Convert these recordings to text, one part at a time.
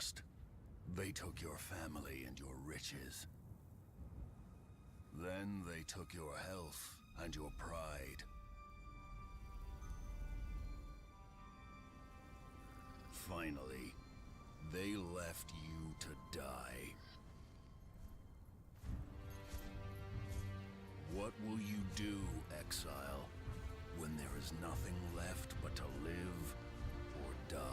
First, they took your family and your riches. Then they took your health and your pride. Finally, they left you to die. What will you do, exile, when there is nothing left but to live or die?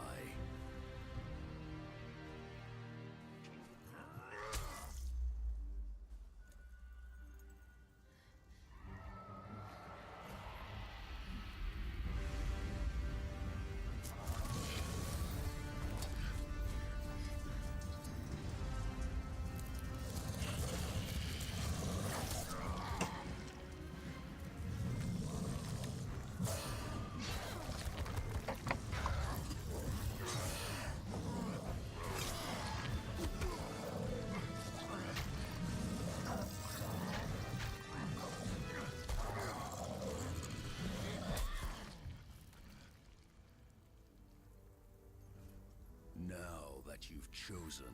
Now that you've chosen,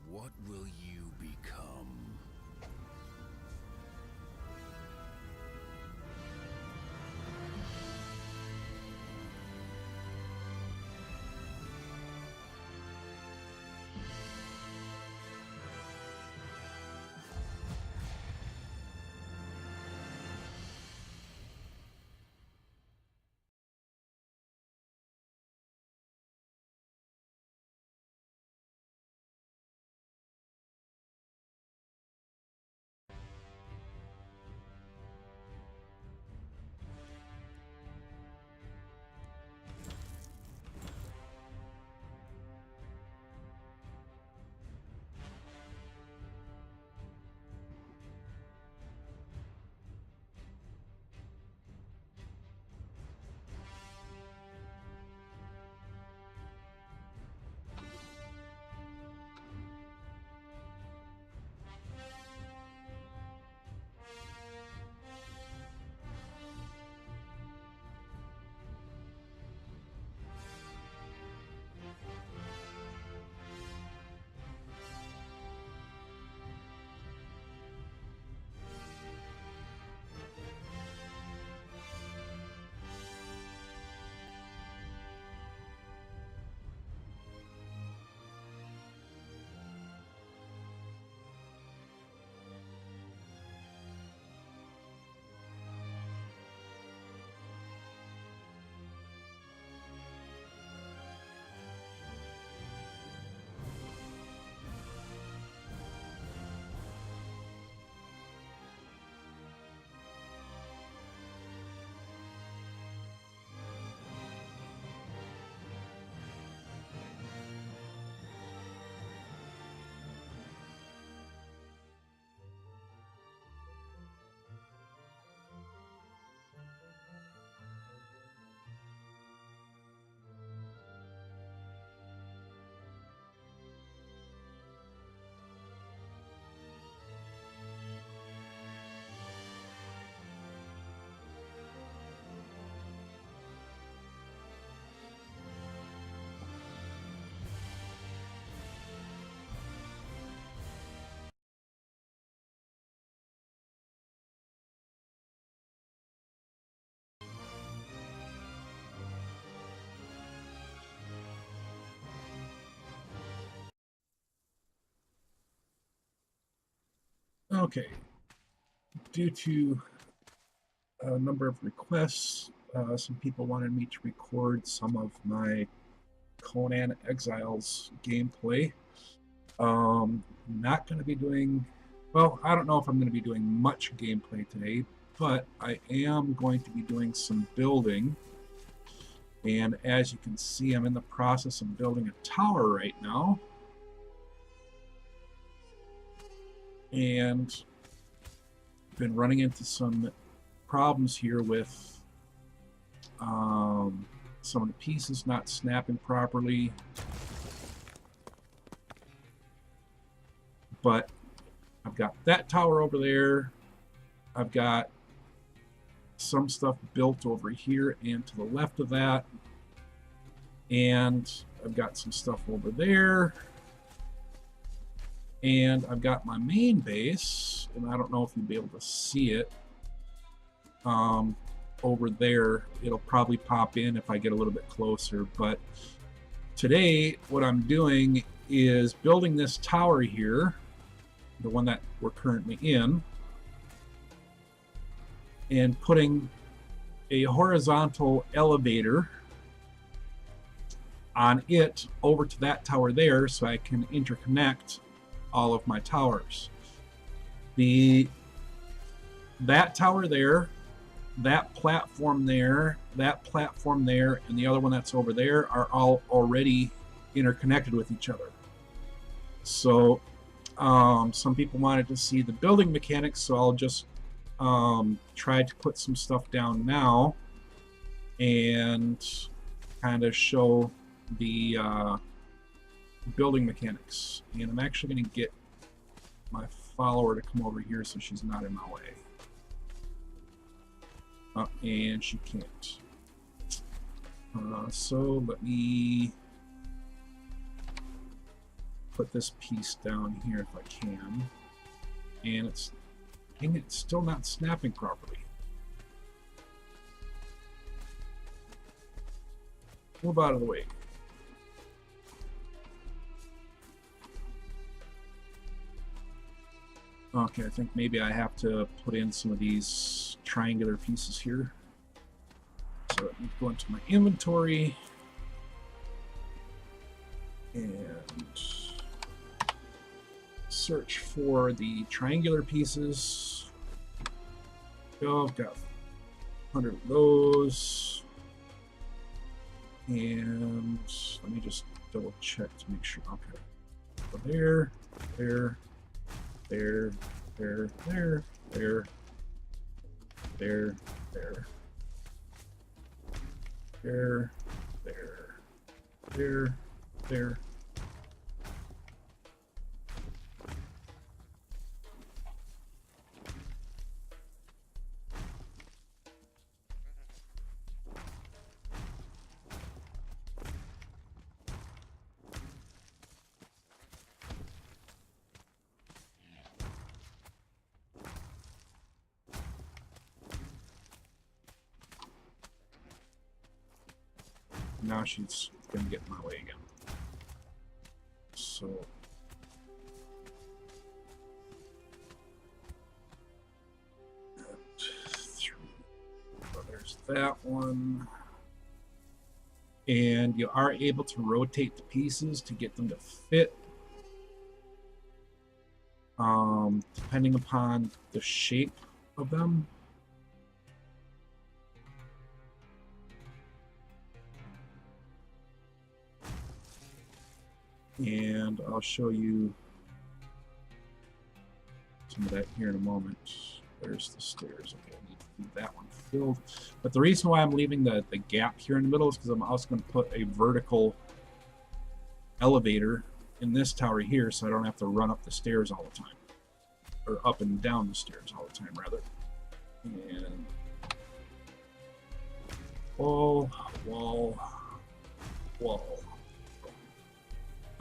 what will you become? Okay, due to a number of requests, some people wanted me to record some of my Conan Exiles gameplay. Not going to be doing, well, I don't know if I'm going to be doing much gameplay today, but I am going to be doing some building. And as you can see, I'm in the process of building a tower right now. And been running into some problems here with some of the pieces not snapping properly. But I've got that tower over there. I've got some stuff built over here and to the left of that. And I've got some stuff over there. And I've got my main base, and I don't know if you'll be able to see it over there. It'll probably pop in if I get a little bit closer. But today, what I'm doing is building this tower here, the one that we're currently in, and putting a horizontal elevator on it over to that tower there so I can interconnect all of my towers. That tower there, that platform there, and the other one that's over there are all already interconnected with each other. So some people wanted to see the building mechanics, so I'll just try to put some stuff down now and kind of show the building mechanics. And I'm actually going to get my follower to come over here so she's not in my way. And she can't. So let me put this piece down here if I can. And it's, dang it, it's still not snapping properly. Move out of the way. Okay, I think maybe I have to put in some of these triangular pieces here. So let me go into my inventory and search for the triangular pieces. Oh, I've got 100 of those. And let me just double check to make sure. Okay. So there, there, there, there, there, there, there, there, there, there, there, there. Now she's going to get in my way again. So there's that one. And you are able to rotate the pieces to get them to fit. Depending upon the shape of them. And I'll show you some of that here in a moment. There's the stairs. Okay, I need to leave that one filled. But the reason why I'm leaving the gap here in the middle is because I'm also going to put a vertical elevator in this tower here so I don't have to run up the stairs all the time. Or up and down the stairs all the time, rather. And wall, wall, wall.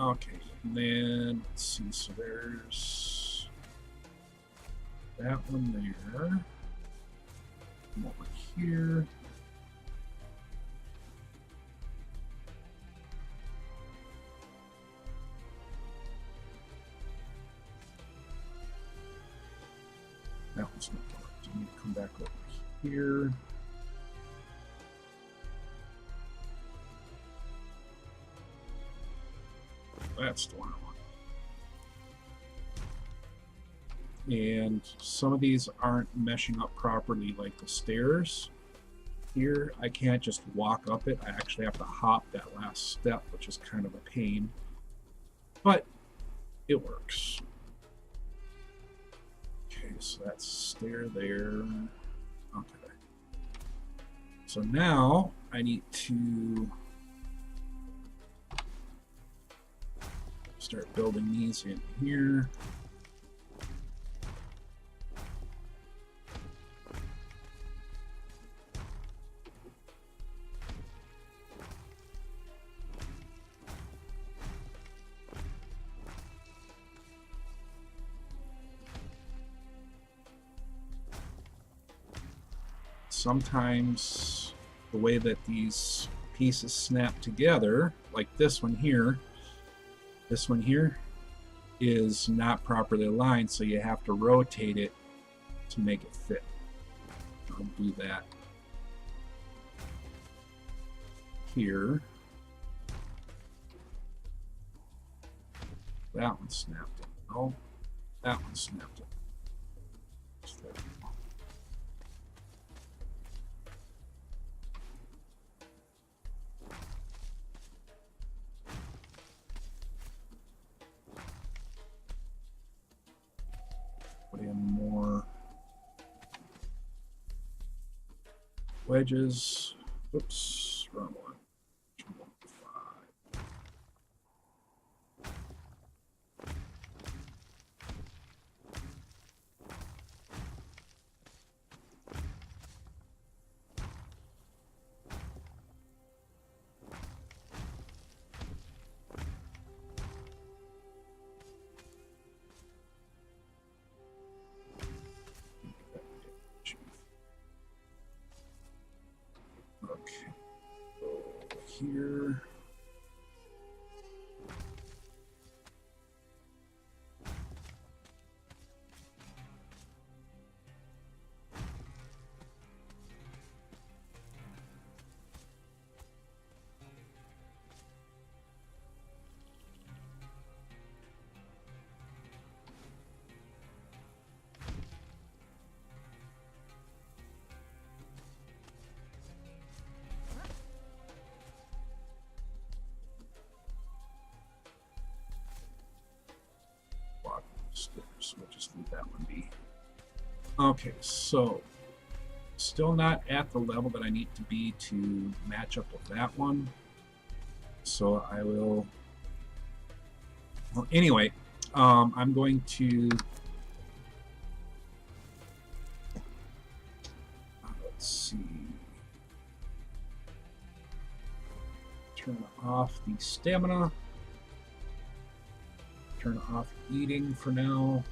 Okay, and then let's see, so there's that one there. Come over here. That one's not working. You need to come back over here. That's the one I want. And some of these aren't meshing up properly, like the stairs. Here, I can't just walk up it. I actually have to hop that last step, which is kind of a pain. But it works. Okay, so that's stair there. Okay. So now I need to start building these in here. sometimes the way that these pieces snap together, like this one here is not properly aligned, so you have to rotate it to make it fit. I'll do that here. That one snapped it. Oh, that one snapped it. Put in more wedges. Oops, wrong one. Okay, here. Stairs. We'll just leave that one be. Okay, so still not at the level that I need to be to match up with that one. So I will. Well, anyway, I'm going to. Let's see. Turn off the stamina. Turn off eating for now,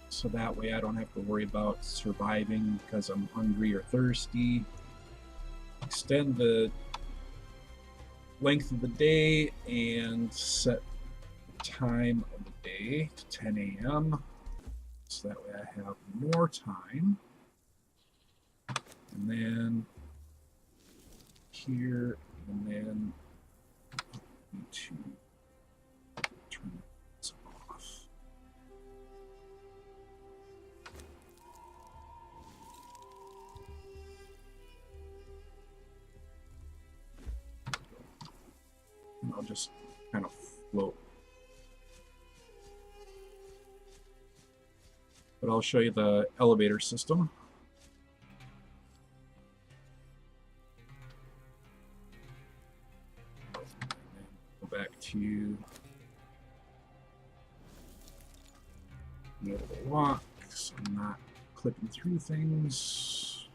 so that way I don't have to worry about surviving because I'm hungry or thirsty. Extend the length of the day and set the time of the day to 10 a.m. so that way I have more time. And then here, and then to turn this off. And I'll just kind of float. But I'll show you the elevator system. Go back to the other walk, so I'm not clipping through things.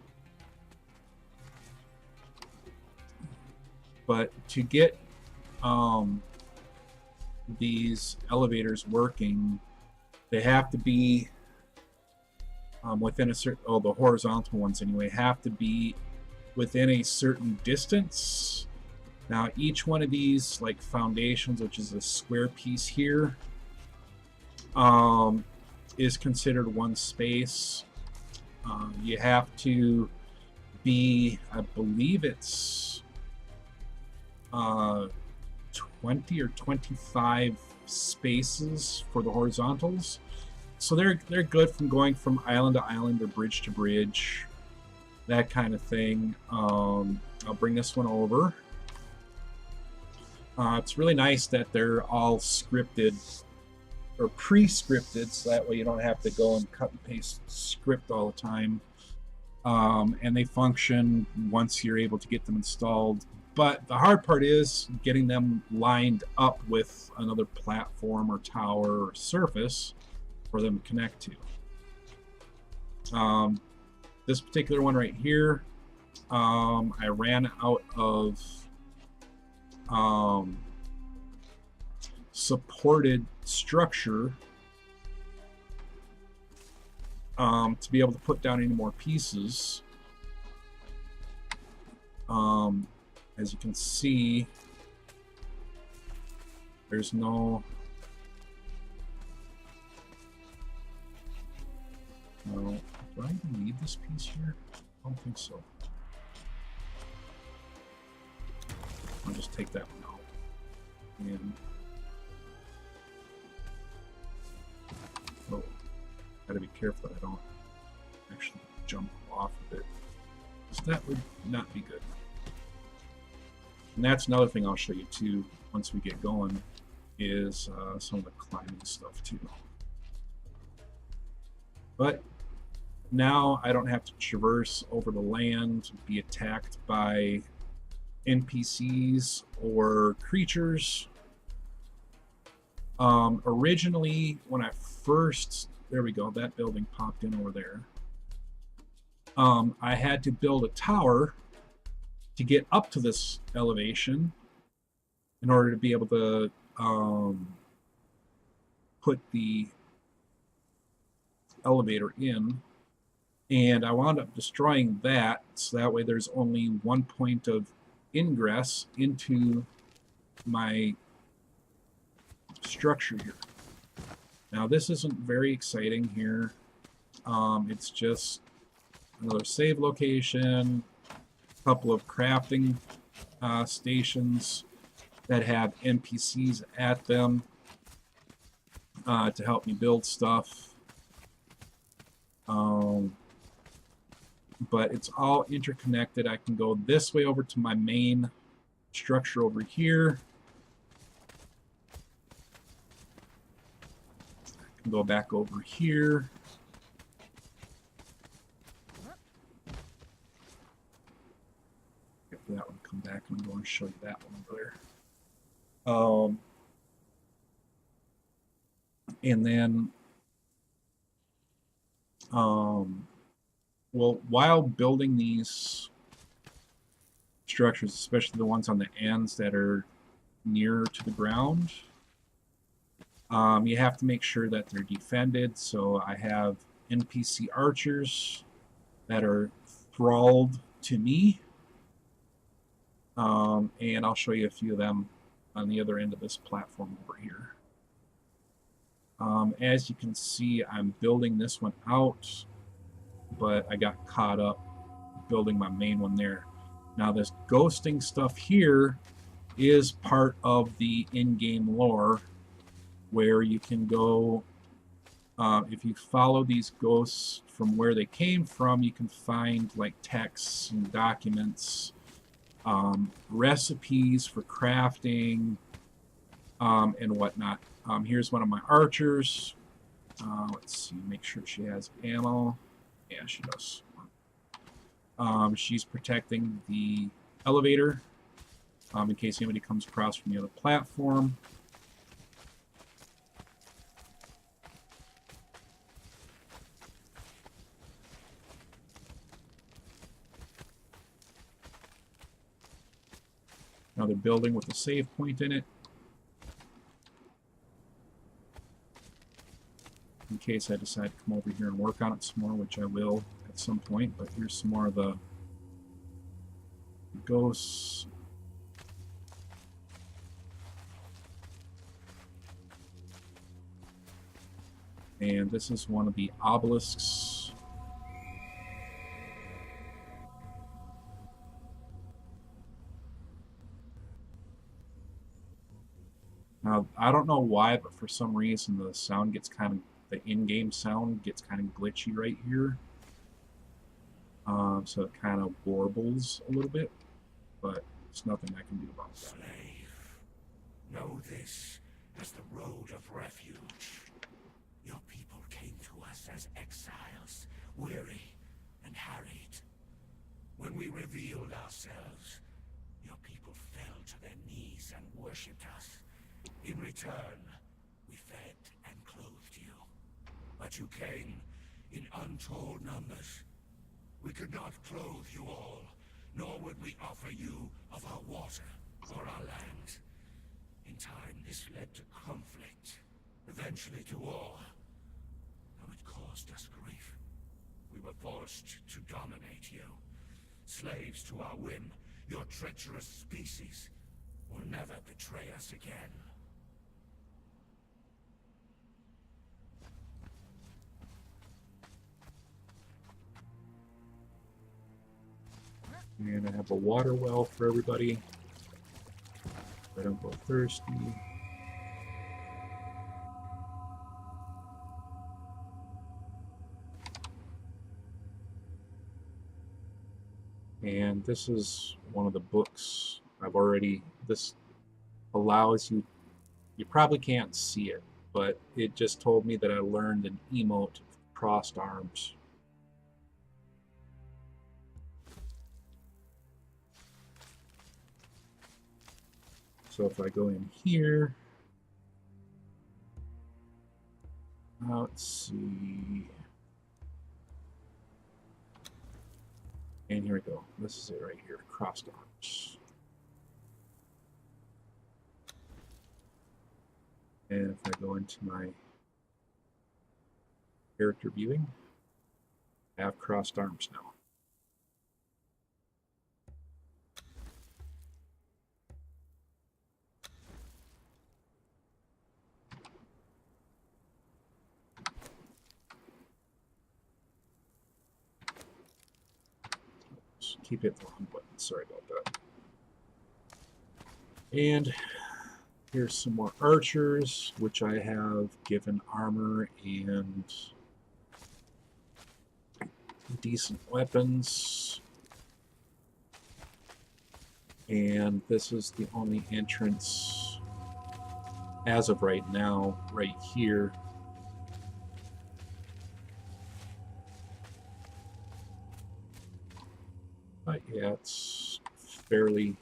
But to get these elevators working, they have to be within a certain, the horizontal ones anyway, have to be within a certain distance. Now each one of these, like foundations, which is a square piece here, is considered one space. You have to be, I believe it's 20 or 25 spaces for the horizontals. So they're good from going from island to island or bridge to bridge, that kind of thing. I'll bring this one over. It's really nice that they're all scripted or pre-scripted, so that way you don't have to go and cut and paste script all the time. And they function once you're able to get them installed. But the hard part is getting them lined up with another platform or tower or surface for them to connect to. This particular one right here, I ran out of supported structure to be able to put down any more pieces. As you can see, there's no... do I even need this piece here? I don't think so. I'll just take that one out. And oh, gotta be careful that I don't actually jump off of it, because that would not be good. And that's another thing I'll show you too once we get going, is some of the climbing stuff too. But now I don't have to traverse over the land, be attacked by NPCs or creatures. Originally, when I first... There we go, that building popped in over there. I had to build a tower to get up to this elevation in order to be able to put the elevator in. And I wound up destroying that, so that way there's only one point of ingress into my structure here. Now this isn't very exciting here. It's just another save location, a couple of crafting stations that have NPCs at them to help me build stuff. But it's all interconnected. I can go this way over to my main structure over here. I can go back over here. Get that one, come back and go and show you that one over there. And then well, while building these structures, especially the ones on the ends that are nearer to the ground, you have to make sure that they're defended. So I have NPC archers that are thralled to me, and I'll show you a few of them on the other end of this platform over here. As you can see, I'm building this one out, but I got caught up building my main one there. Now this ghosting stuff here is part of the in-game lore, where you can go, if you follow these ghosts from where they came from, you can find like texts and documents, recipes for crafting, and whatnot. Here's one of my archers. Let's see, make sure she has ammo. Yeah, she does. She's protecting the elevator in case anybody comes across from the other platform. Another building with a save point in it, in case I decide to come over here and work on it some more, which I will at some point. But here's some more of the ghosts. And this is one of the obelisks. Now, I don't know why, but for some reason the sound gets kind of, the in-game sound gets kind of glitchy right here. So it kind of warbles a little bit, but there's nothing I can do about that. Slave, know this as the road of refuge. Your people came to us as exiles, weary and harried. When we revealed ourselves, your people fell to their knees and worshipped us. In return, we fed and clothed you. But you came in untold numbers. We could not clothe you all, nor would we offer you of our water or our land. In time, this led to conflict, eventually to war. Though it caused us grief, forced to dominate you. Slaves to our whim, your treacherous species will never betray us again. And I have a water well for everybody. I don't go thirsty. And this is one of the books this allows you probably can't see it, but it just told me that I learned an emote of crossed arms. So if I go in here, let's see. And here we go. This is it right here, crossed arms. And if I go into my character viewing, I have crossed arms now. Keep hitting the wrong button. Sorry about that. And here's some more archers, which I have given armor and decent weapons. And this is the only entrance as of right now, right here. But yeah, it's fairly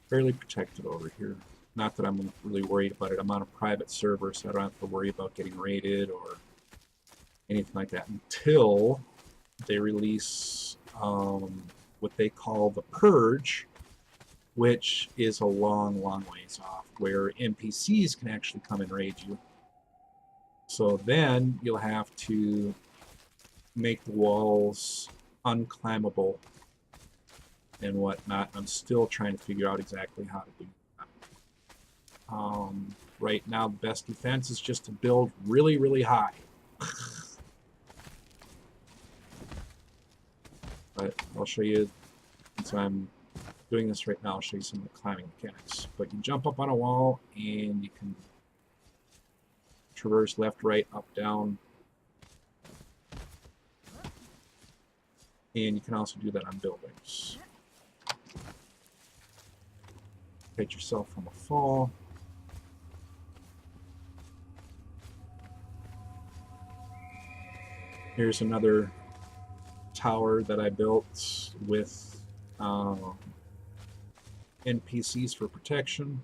protected over here. Not that I'm really worried about it. I'm on a private server, so I don't have to worry about getting raided or anything like that until they release what they call the Purge, which is a long, long ways off, where NPCs can actually come and raid you. So then you'll have to make the walls unclimbable and whatnot. I'm still trying to figure out exactly how to do that. Right now, the best defense is just to build really, really high. But I'll show you, since I'm doing this right now, I'll show you some of the climbing mechanics. But you jump up on a wall and you can traverse left, right, up, down. And you can also do that on buildings. Protect yourself from a fall. Here's another tower that I built with NPCs for protection.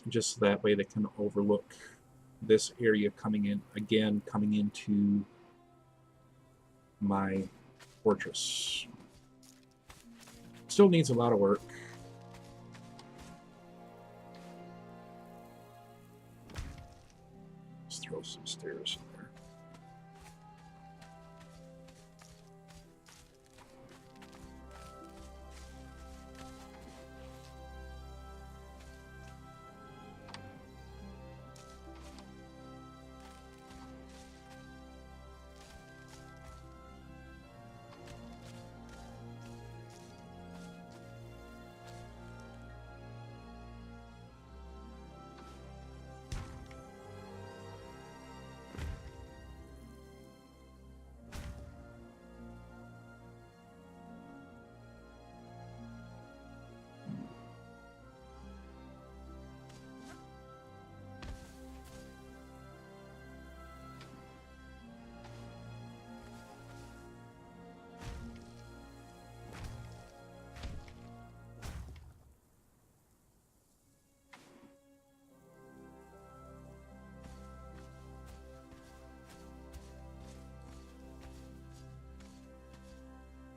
Just so that way they can overlook this area coming into my fortress. Still needs a lot of work. Let's throw some stairs in there.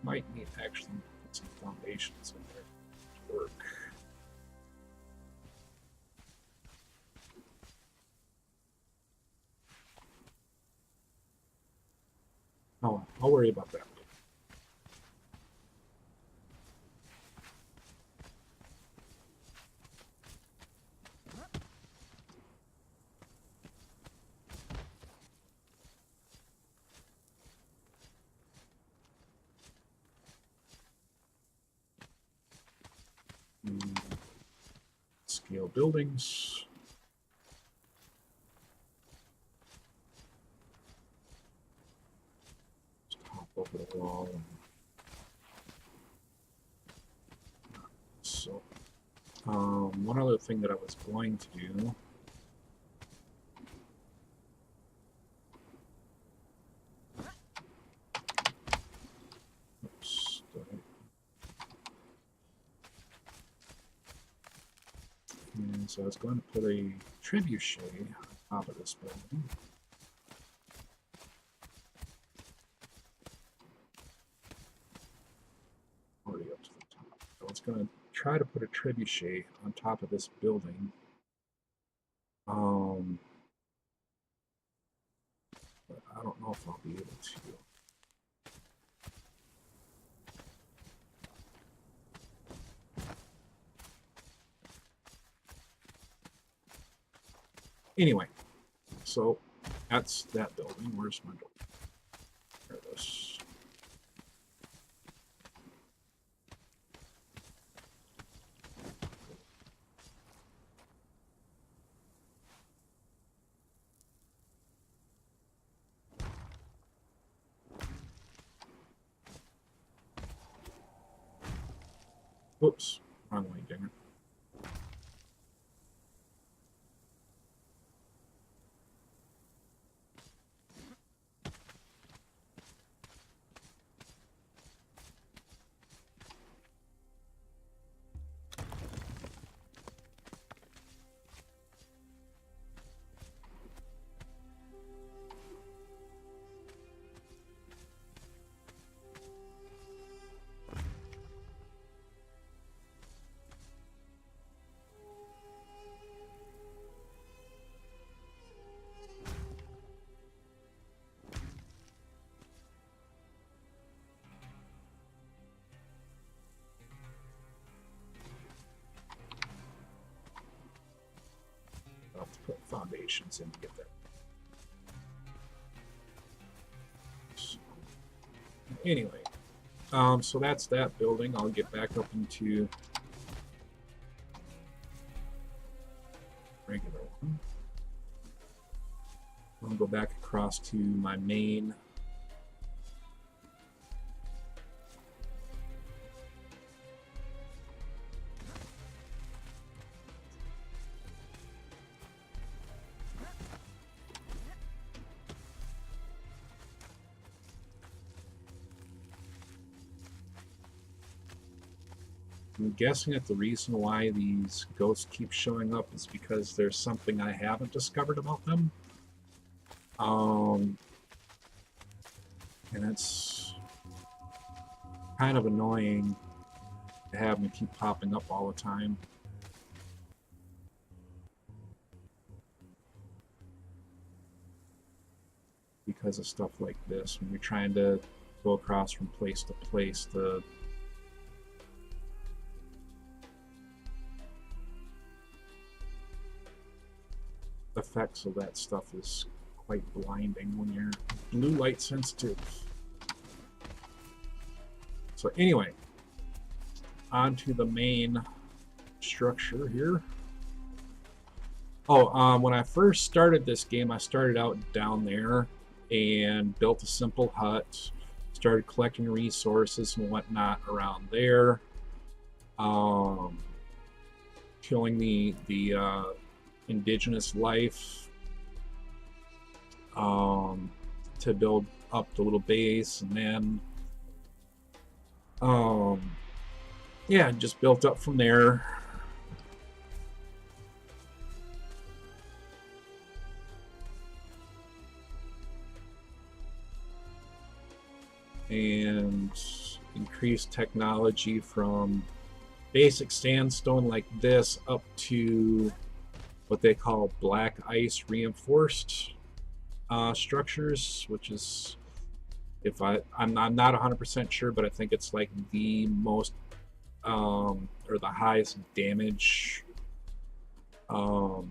Might need to actually put some foundations in there to work. Oh, I'll worry about that. Scale buildings. Just hop over the wall. So, one other thing that I was going to do. Oops. And so I was going to put a trebuchet on top of this building. Already up to the top. So I was going to try to put a trebuchet on top of this building. But I don't know if I'll be able to. Anyway, so that's that building. Where's my door? There it is. Whoops, wrong way, dinger. I'll have to put foundations in to get that. So, anyway, so that's that building. I'll get back up into regular one. I'll go back across to my main. I'm guessing that the reason why these ghosts keep showing up is because there's something I haven't discovered about them. And it's kind of annoying to have them keep popping up all the time. Because of stuff like this, when you're trying to go across from place to place, the effects of that stuff is quite blinding when you're blue light sensitive. So anyway, on to the main structure here. Oh, when I first started this game, I started out down there and built a simple hut, started collecting resources and whatnot around there, killing the indigenous life to build up the little base, and then yeah, just built up from there. And increased technology from basic sandstone like this up to what they call black ice reinforced structures, which is I'm not 100% sure, but I think it's like the most or the highest damage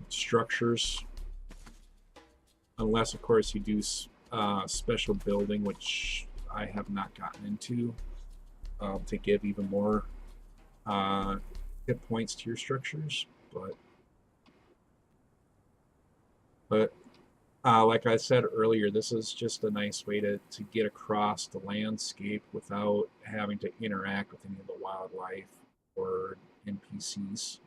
structures, unless of course you do special building, which I have not gotten into, to give even more hit points to your structures. But like I said earlier, this is just a nice way to get across the landscape without having to interact with any of the wildlife or NPCs.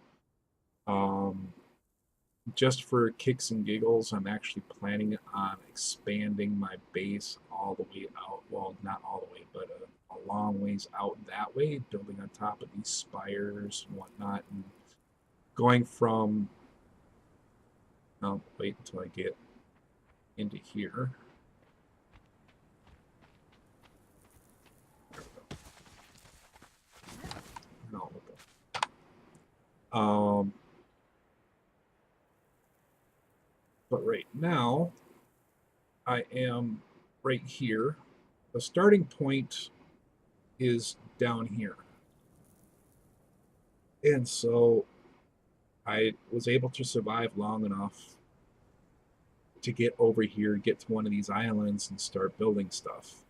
Just for kicks and giggles, I'm actually planning on expanding my base all the way out. Well, not all the way, but a long ways out that way, building on top of these spires and whatnot, and going from. Wait until I get into here. No. But right now, I am right here. The starting point is down here. And so I was able to survive long enough to get over here, get to one of these islands, and start building stuff.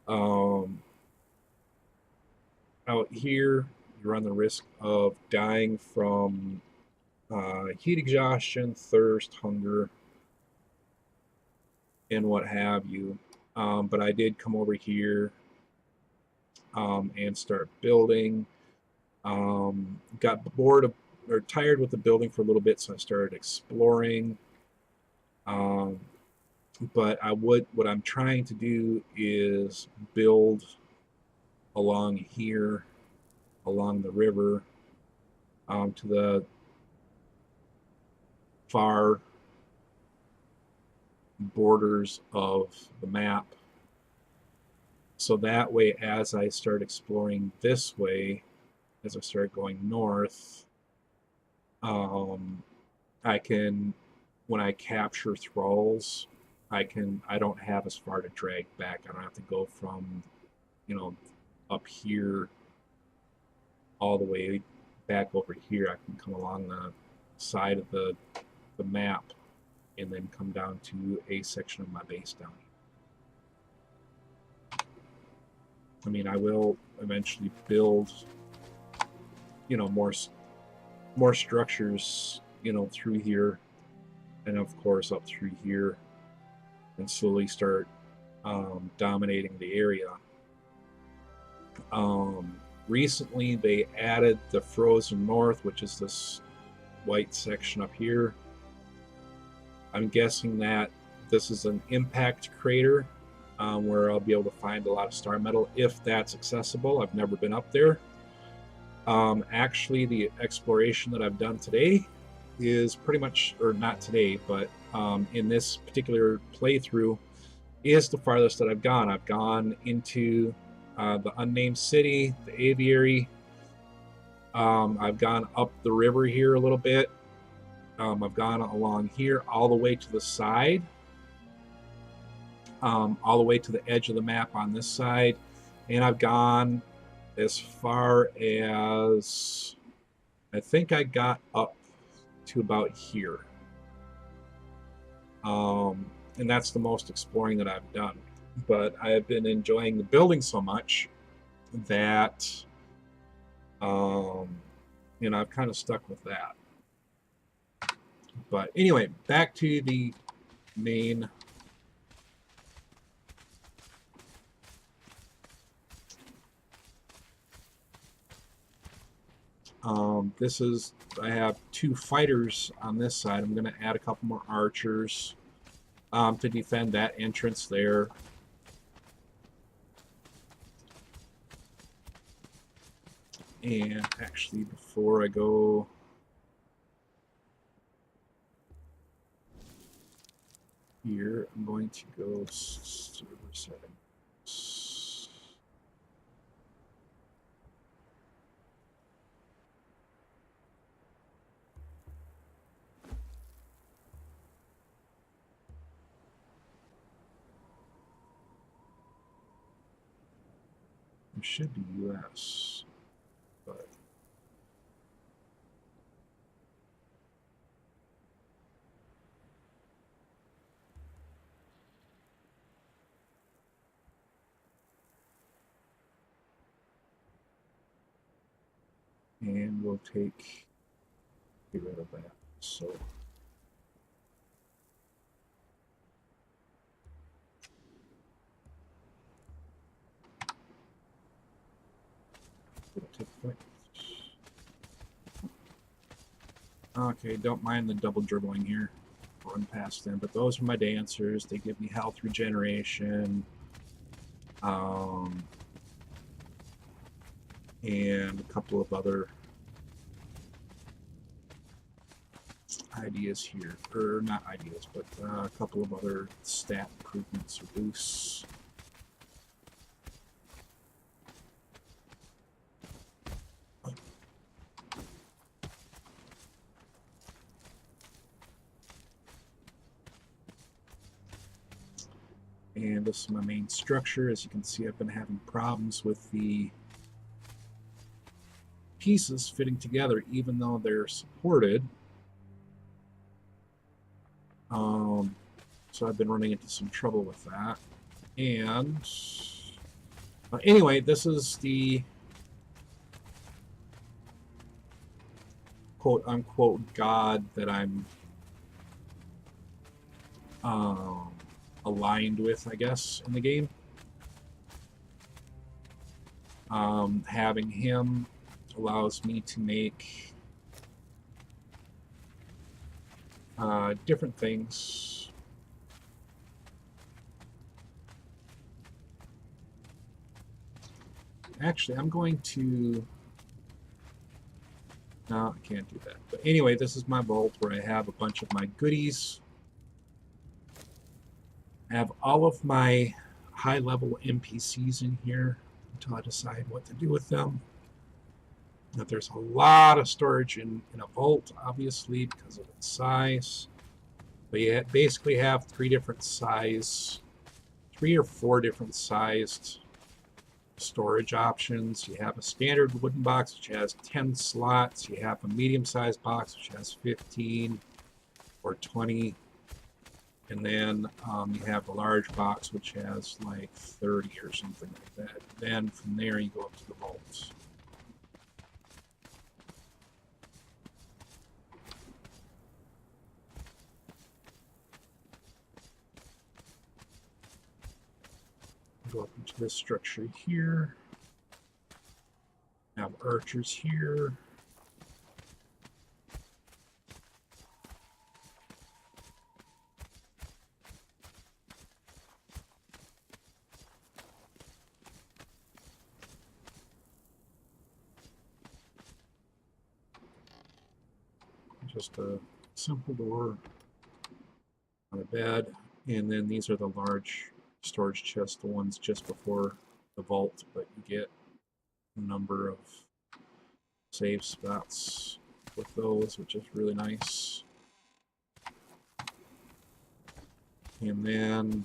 Out here, you run the risk of dying from heat exhaustion, thirst, hunger, and what have you. But I did come over here and start building. Got bored of, or tired with the building for a little bit, so I started exploring. But what I'm trying to do is build along here, along the river, to the far borders of the map. So that way, as I start exploring this way, as I start going north, I can, when I capture thralls, I don't have as far to drag back. I don't have to go from, up here all the way back over here. I can come along the side of the map and then come down to a section of my base down here. I mean, I will eventually build, more structures, through here, and of course up through here, and slowly start dominating the area. Recently, they added the Frozen North, which is this white section up here. I'm guessing that this is an impact crater where I'll be able to find a lot of star metal if that's accessible. I've never been up there. Actually, the exploration that I've done today is pretty much, or not today, but in this particular playthrough, is the farthest that I've gone. I've gone into the unnamed city, the aviary. I've gone up the river here a little bit. I've gone along here all the way to the side, all the way to the edge of the map on this side, and I've gone as far as, I think I got up to about here. And that's the most exploring that I've done. But I have been enjoying the building so much that, I've kind of stuck with that. But anyway, back to the main I have 2 fighters on this side. I'm going to add a couple more archers to defend that entrance there. And actually, before I go here, I'm going to go server settings. should be US, but and we'll get rid of that. So okay, don't mind the double dribbling here. Run past them, but those are my dancers. They give me health regeneration, and a couple of other ideas here, or not ideas, but a couple of other stat improvements or boosts. And this is my main structure. As you can see, I've been having problems with the pieces fitting together, even though they're supported. So I've been running into some trouble with that. And anyway, this is the quote-unquote god that I'm aligned with, I guess, in the game. Having him allows me to make different things. Actually, I'm going to... No, I can't do that. But anyway, this is my vault where I have a bunch of my goodies. I have all of my high-level NPCs in here until I decide what to do with them. Now, there's a lot of storage in a vault, obviously, because of its size. But you basically have three or four different sized storage options. You have a standard wooden box, which has 10 slots. You have a medium-sized box, which has 15 or 20. And then you have the large box, which has like 30 or something like that. Then from there, you go up to the vaults. Go up into this structure here. Have archers here. Just a simple door on a bed, and then these are the large storage chests, the ones just before the vault, but you get a number of save spots with those, which is really nice. And then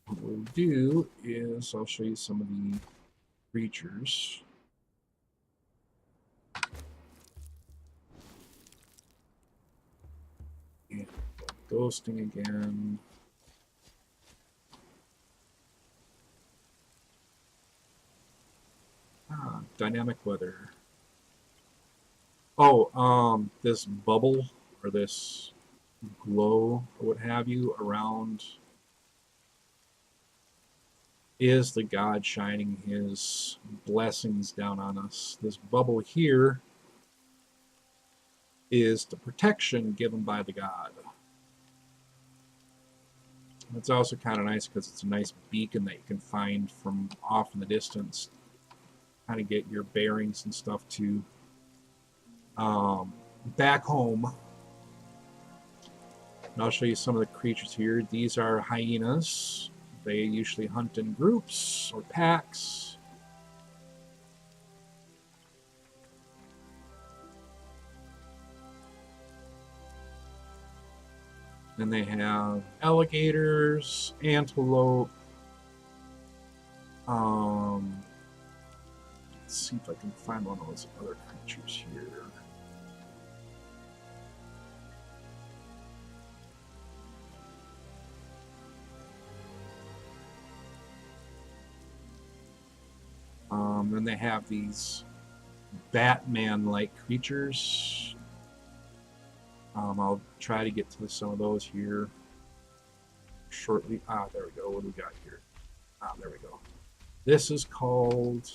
what we'll do is I'll show you some of the creatures. And ghosting again. Dynamic weather. Oh, this bubble or this glow or what have you around is the god shining his blessings down on us. This bubble here is the protection given by the god. It's also kind of nice because it's a nice beacon that you can find from off in the distance. Kind of get your bearings and stuff to back home. And I'll show you some of the creatures here. These are hyenas. They usually hunt in groups or packs. Then they have alligators, antelope, see if I can find one of those other creatures here. Then they have these Batman-like creatures. I'll try to get to some of those here shortly. Ah, there we go. What do we got here? Ah, there we go. This is called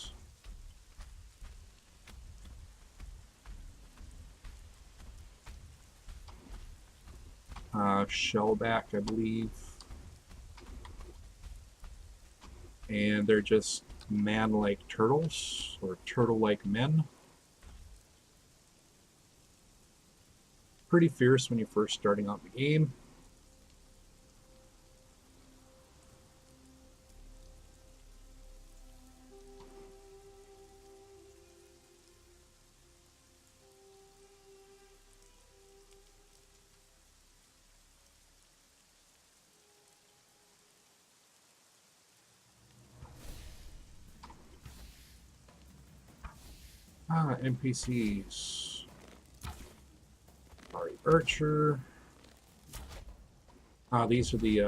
shellback, I believe. And they're just man-like turtles, or turtle-like men. Pretty fierce when you're first starting out the game. NPCs. Sorry, Archer. These are the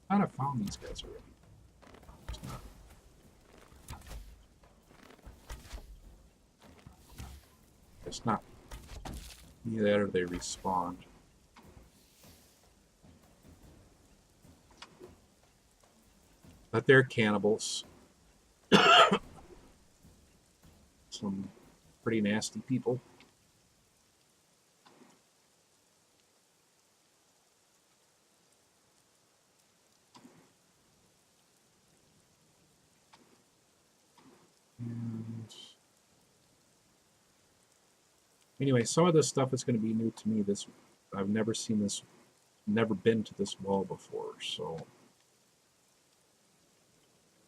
I have found these guys already. It's not either they respawned. But they're cannibals. Some pretty nasty people. And anyway, some of this stuff is going to be new to me. I've never seen this, never been to this wall before, so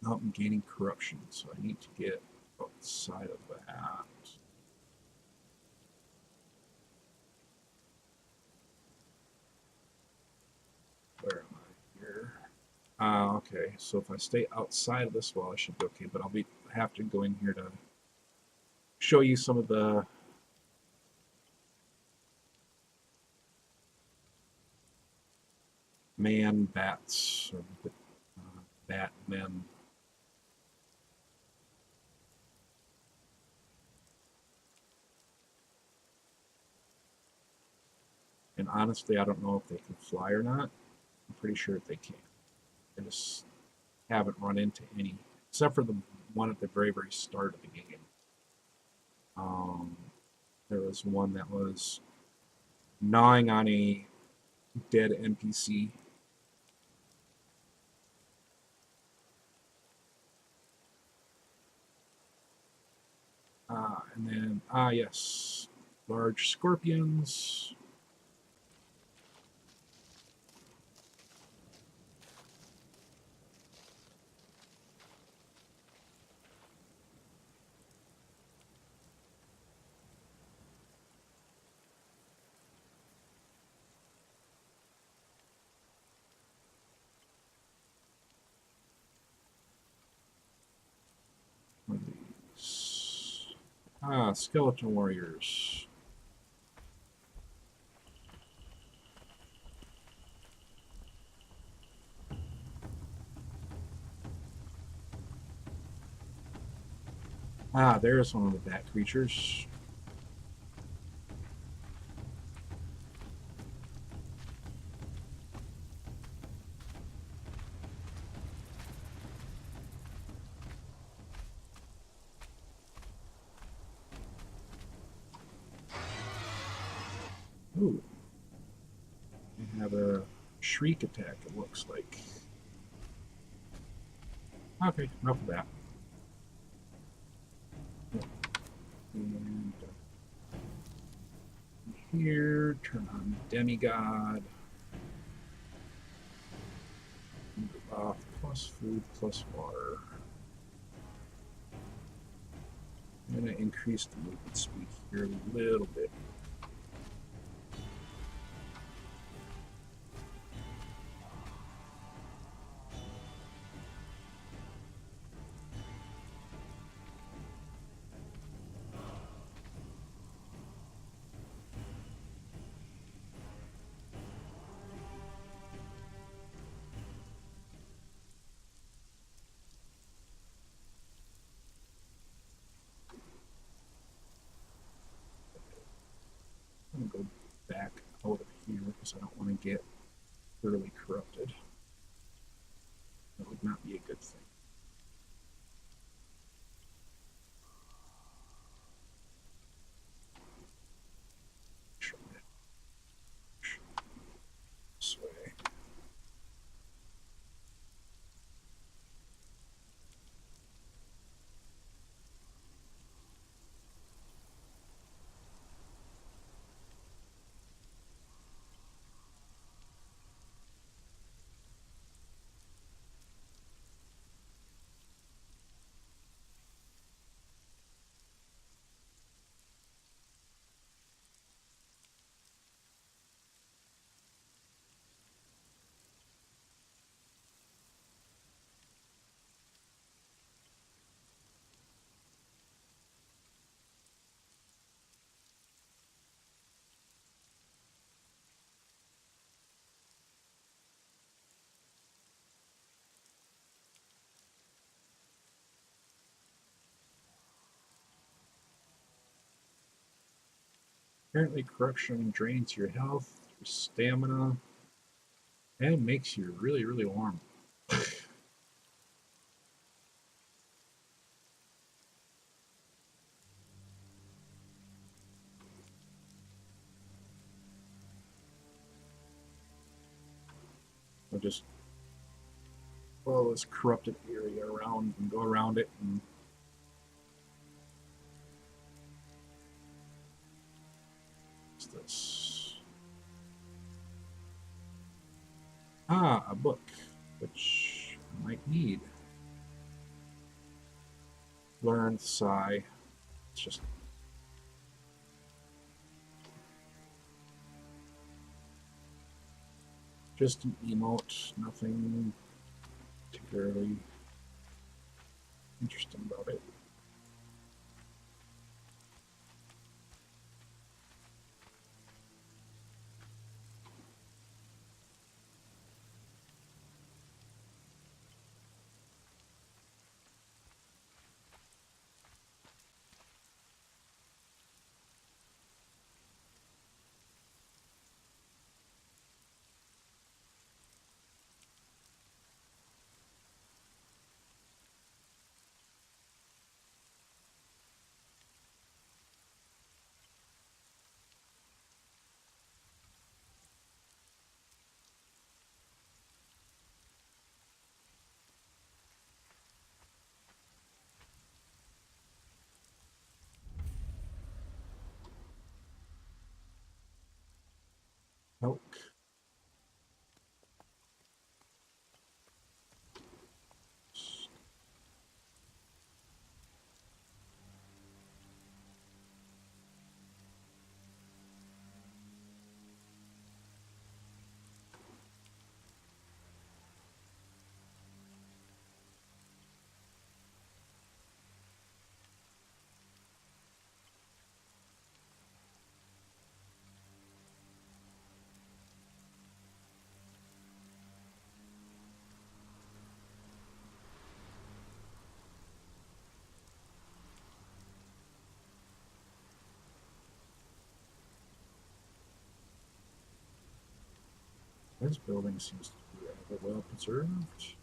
I'm gaining corruption, so I need to get outside of that. Where am I here? Okay, so if I stay outside of this wall, I should be okay, but I'll have to go in here to show you some of the man bats, or Batmen. And honestly, I don't know if they can fly or not. I'm pretty sure they can. I just haven't run into any, except for the one at the very, very start of the game. There was one that was gnawing on a dead NPC. And then, yes, large scorpions. What are these? Skeleton warriors. There's one of the bat creatures. Ooh. We have a shriek attack, it looks like. Okay, enough of that. And here, turn on Demigod. Off plus food plus water. I'm going to increase the movement speed here a little bit. because I don't want to get thoroughly corrupted. That would not be a good thing. This way. Apparently corruption drains your health, your stamina, and makes you really, really warm. I'll just follow this corrupted area around and go around it and what's this? Ah, a book, which I might need. Learn, sigh. It's just an emote, nothing particularly interesting about it. Nope. This building seems to be rather well preserved.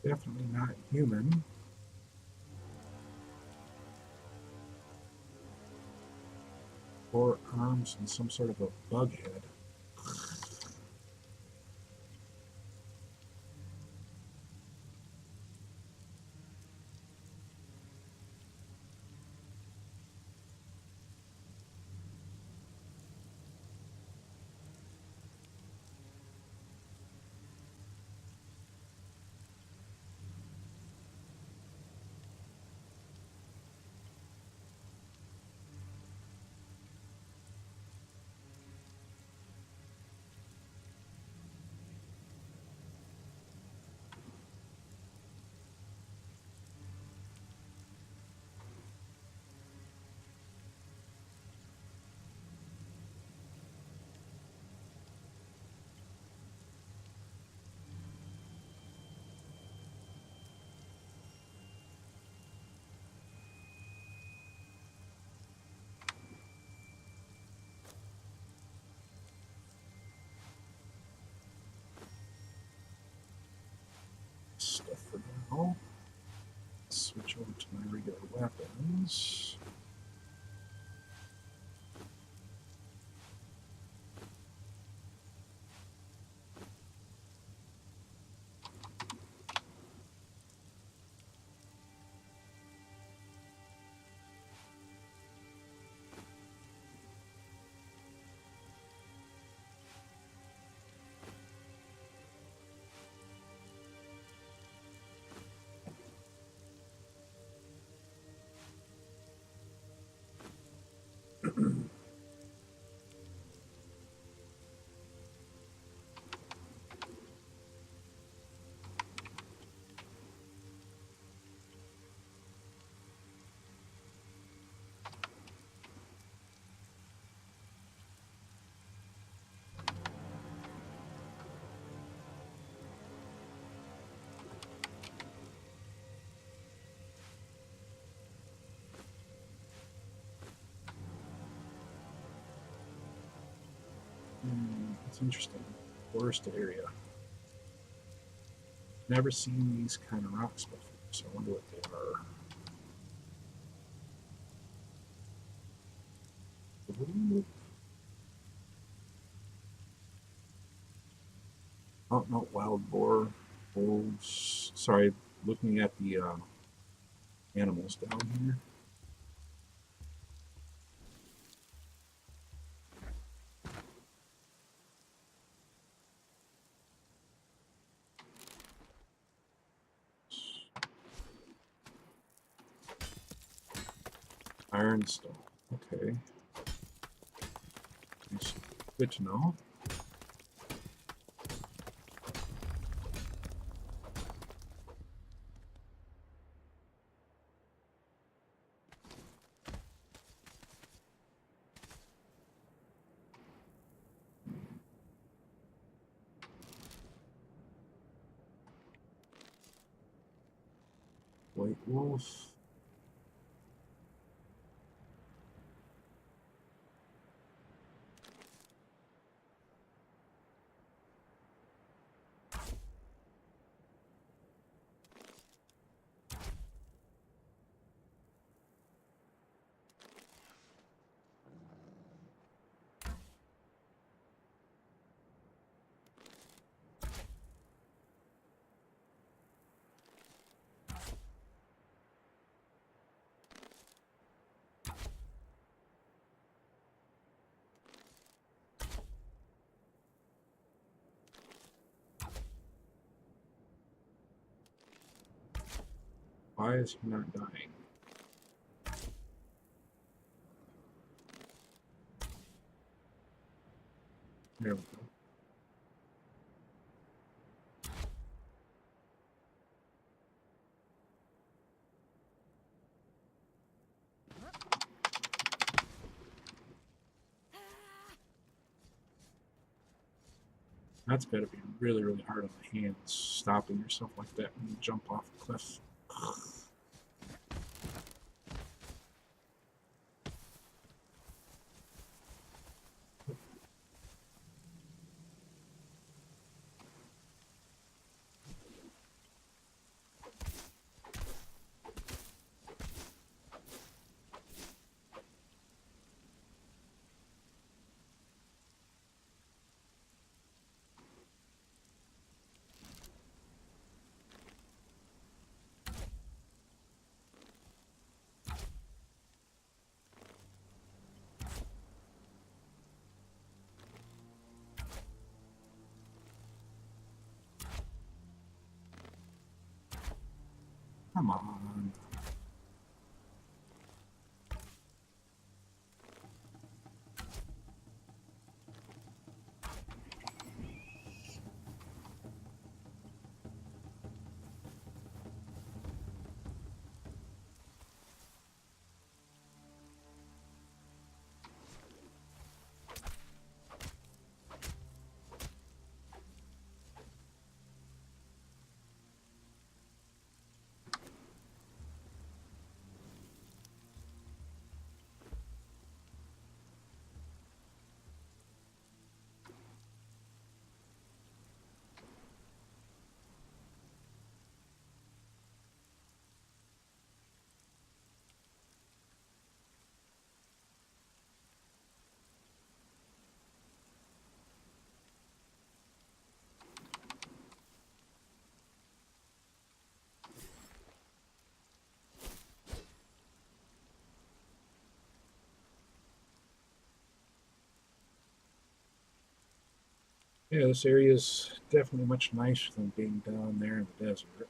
Definitely not human. Four arms and some sort of a bug head. Stuff for now. Switch over to my regular weapons. It's interesting. Forested area. Never seen these kind of rocks before, so I wonder what they are. Oh, no, wild boar, wolves. Sorry, looking at the animals down here. Ironstone. Okay. Good to know. White wolf. Why is he not dying? There we go. That's got to be really, really hard on the hands, stopping yourself like that when you jump off a cliff. Come on. Yeah, this area is definitely much nicer than being down there in the desert.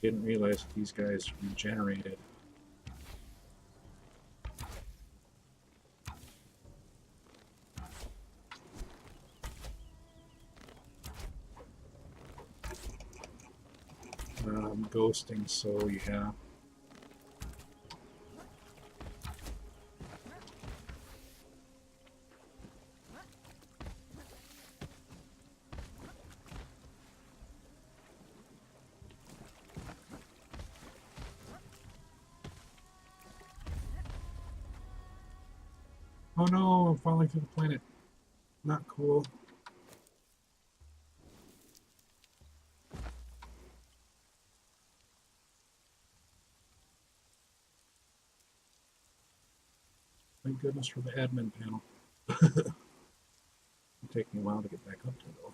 Didn't realize that these guys regenerated. Ghosting, so yeah. Oh no, I'm falling through the planet. Not cool. Thank goodness for the admin panel. It'll take me a while to get back up to it though.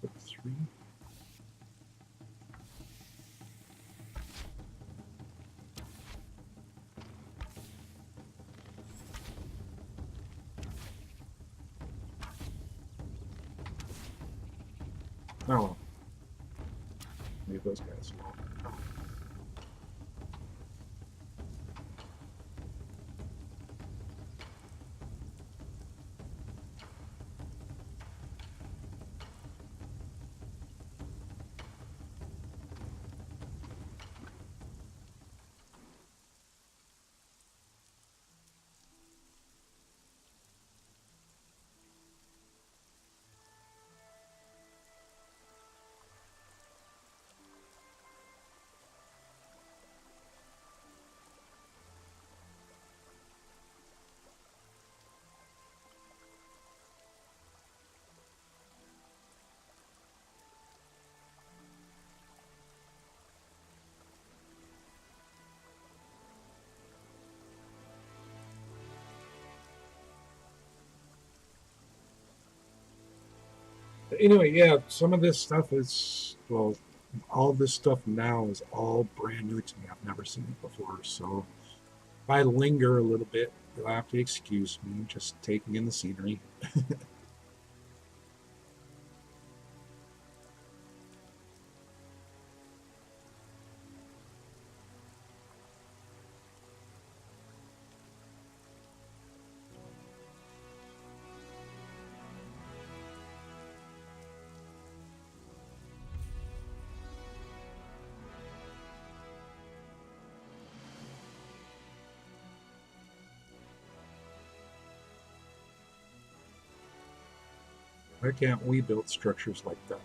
Put 3. Oh well. Leave those guys alone. Anyway, yeah, some of this stuff is, well, all this stuff now is all brand new to me. I've never seen it before. So if I linger a little bit, you'll have to excuse me, just taking in the scenery. Why can't we build structures like that?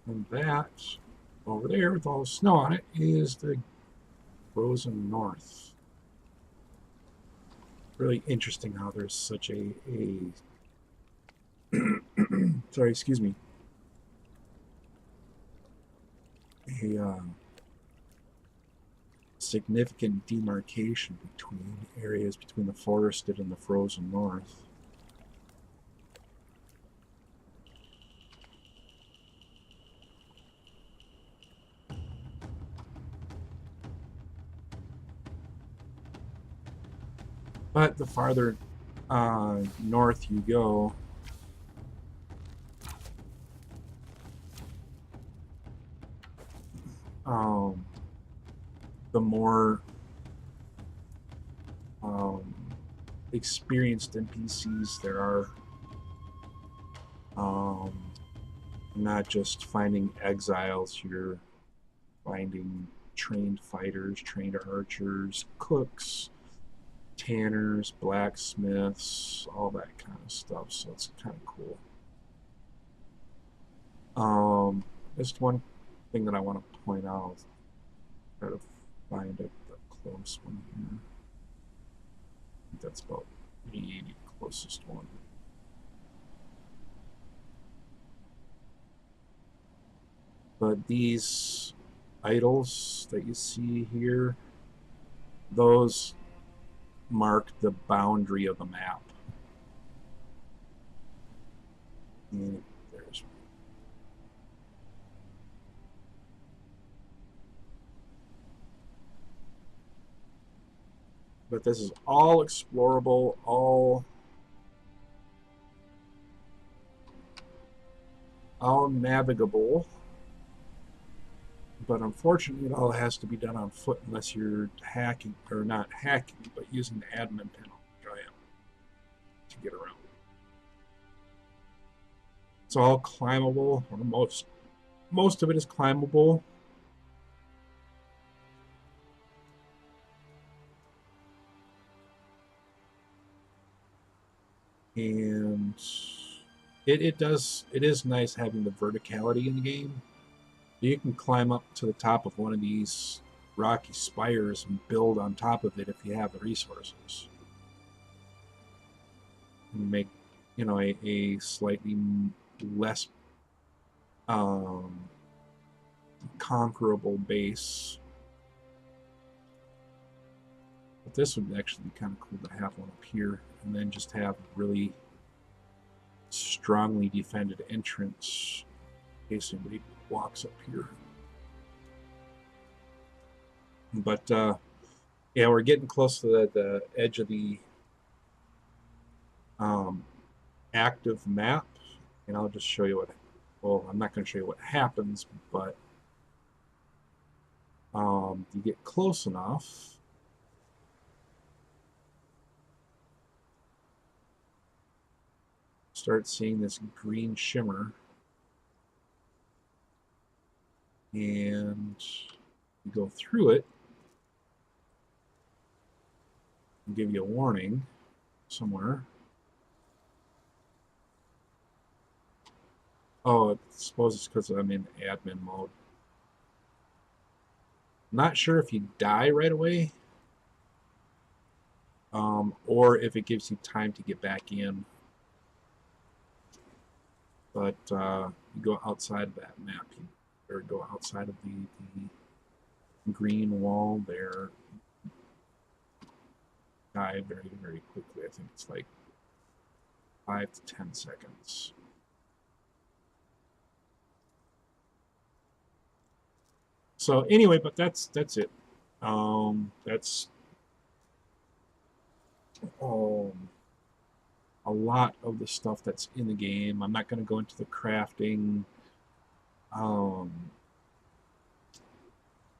And that over there with all the snow on it is the frozen north. Really interesting how there's such a sorry, excuse me, a significant demarcation between areas between the forested and the frozen north. But the farther north you go, the more experienced NPCs there are. Not just finding exiles, you're finding trained fighters, trained archers, cooks, tanners, blacksmiths, all that kind of stuff. So it's kind of cool. Just one thing that I want to point out. Try to find a close one here. I think that's about the closest one. But these idols that you see here, those mark the boundary of the map. And there's but this is all explorable, all navigable. But unfortunately, it all has to be done on foot unless you're hacking, or not hacking, but using the admin panel to get around. It's all climbable, or most of it is climbable. And it is nice having the verticality in the game. You can climb up to the top of one of these rocky spires and build on top of it if you have the resources. And make, a slightly less conquerable base. But this would actually be kind of cool to have one up here, and then just have really strongly defended entrance in case anybody walks up here. But yeah, we're getting close to the edge of the active map, and I'll just show you what. Well, I'm not going to show you what happens, but you get close enough, start seeing this green shimmer, and you go through it and give you a warning somewhere. Oh, I suppose it's because I'm in admin mode. Not sure if you die right away, or if it gives you time to get back in. But you go outside of that map, or go outside of the green wall there, die very, very quickly. I think it's like 5 to 10 seconds. So anyway, but that's it. That's a lot of the stuff that's in the game. I'm not going to go into the crafting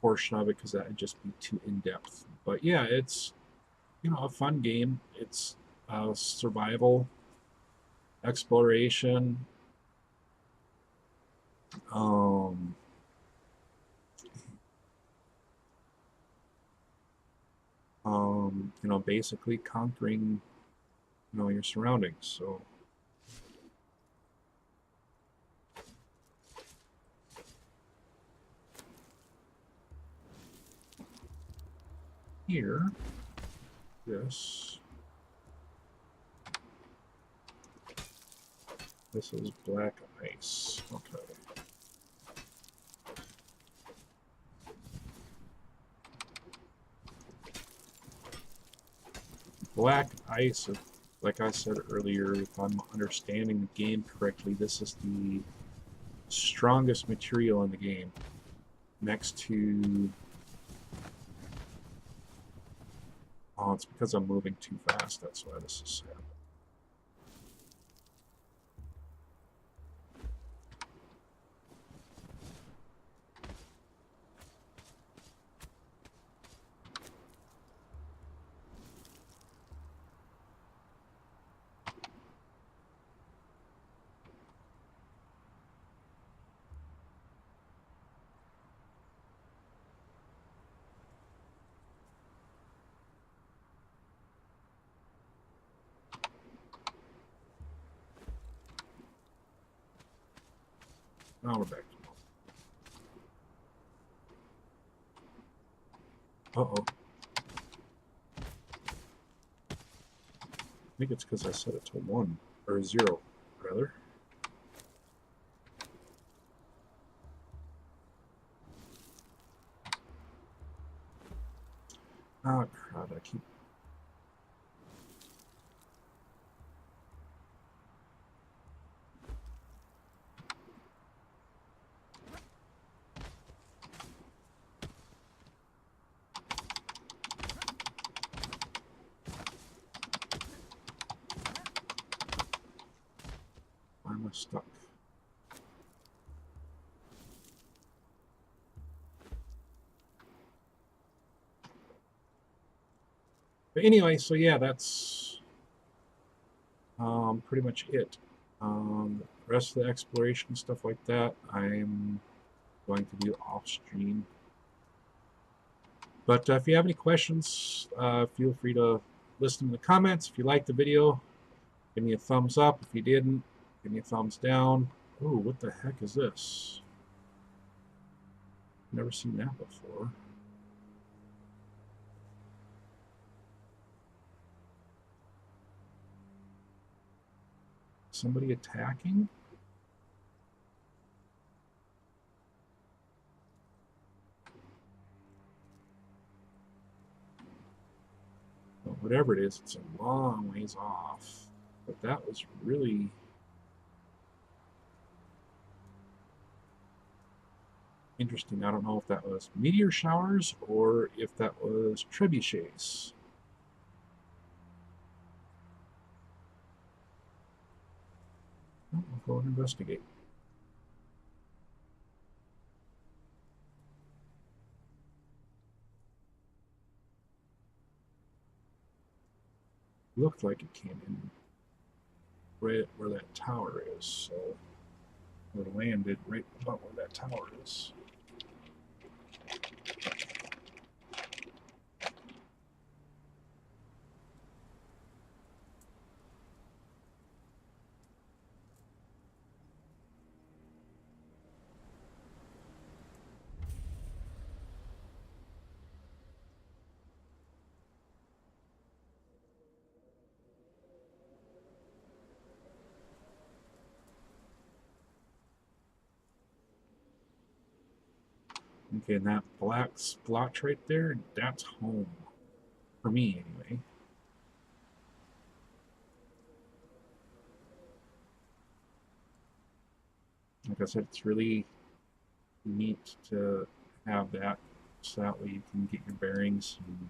portion of it because that would just be too in-depth. But yeah, it's, you know, a fun game. It's survival, exploration, you know, basically conquering, you know, your surroundings. So here, this is black ice. Okay. Black ice, like I said earlier, if I'm understanding the game correctly, this is the strongest material in the game. Next to... Oh, it's because I'm moving too fast. That's why this is sad. Now we're back to normal. Uh-oh. I think it's because I set it to 1, or 0, rather. Oh, crap, I keep... Why am I stuck? But anyway, so yeah, that's pretty much it. The rest of the exploration, stuff like that, I'm going to do off stream. But if you have any questions, feel free to list them in the comments. If you liked the video, give me a thumbs up. If you didn't, give me a thumbs down. Ooh, what the heck is this? Never seen that before. Somebody attacking? Well, whatever it is, it's a long ways off. But that was really Interesting. I don't know if that was meteor showers or if that was trebuchets. Well, we'll go and investigate. Looked like it came in right where that tower is, so we landed right about where that tower is. Okay, and that black splotch right there, that's home. For me, anyway. Like I said, it's really neat to have that, so that way you can get your bearings and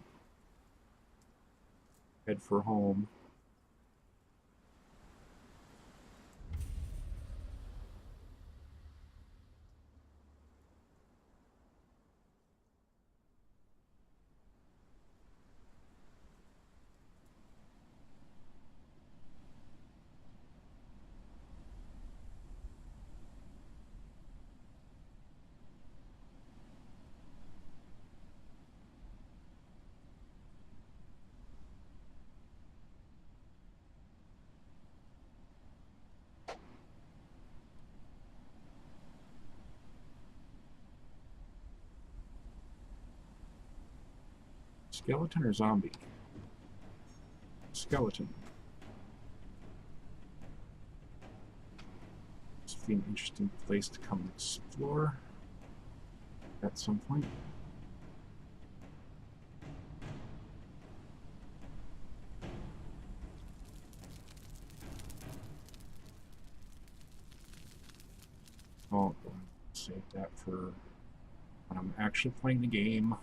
head for home. Skeleton or zombie? Skeleton. This would be an interesting place to come explore at some point. I'll save that for when I'm actually playing the game.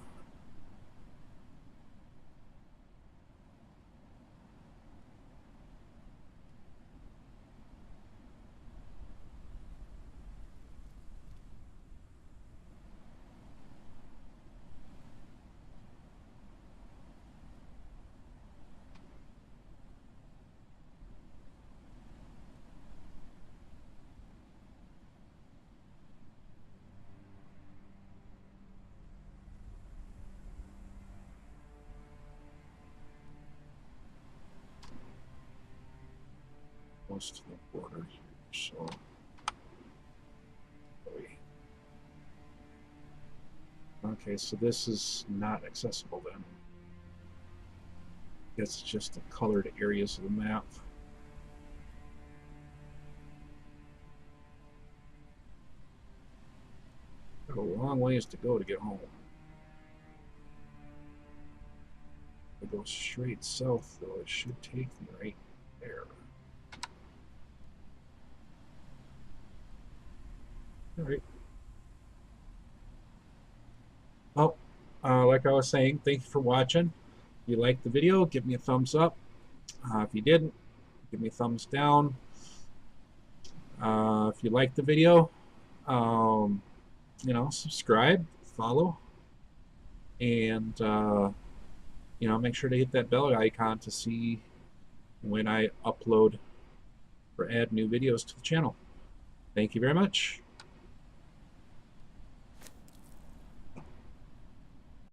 Close to the border here, so okay, so this is not accessible then. It's just the colored areas of the map. Got a long ways to go to get home. If I go straight south, though, it should take me right there. All right. Well, like I was saying, thank you for watching. If you liked the video, give me a thumbs up. If you didn't, give me a thumbs down. If you liked the video, you know, subscribe, follow, and you know, make sure to hit that bell icon to see when I upload or add new videos to the channel. Thank you very much.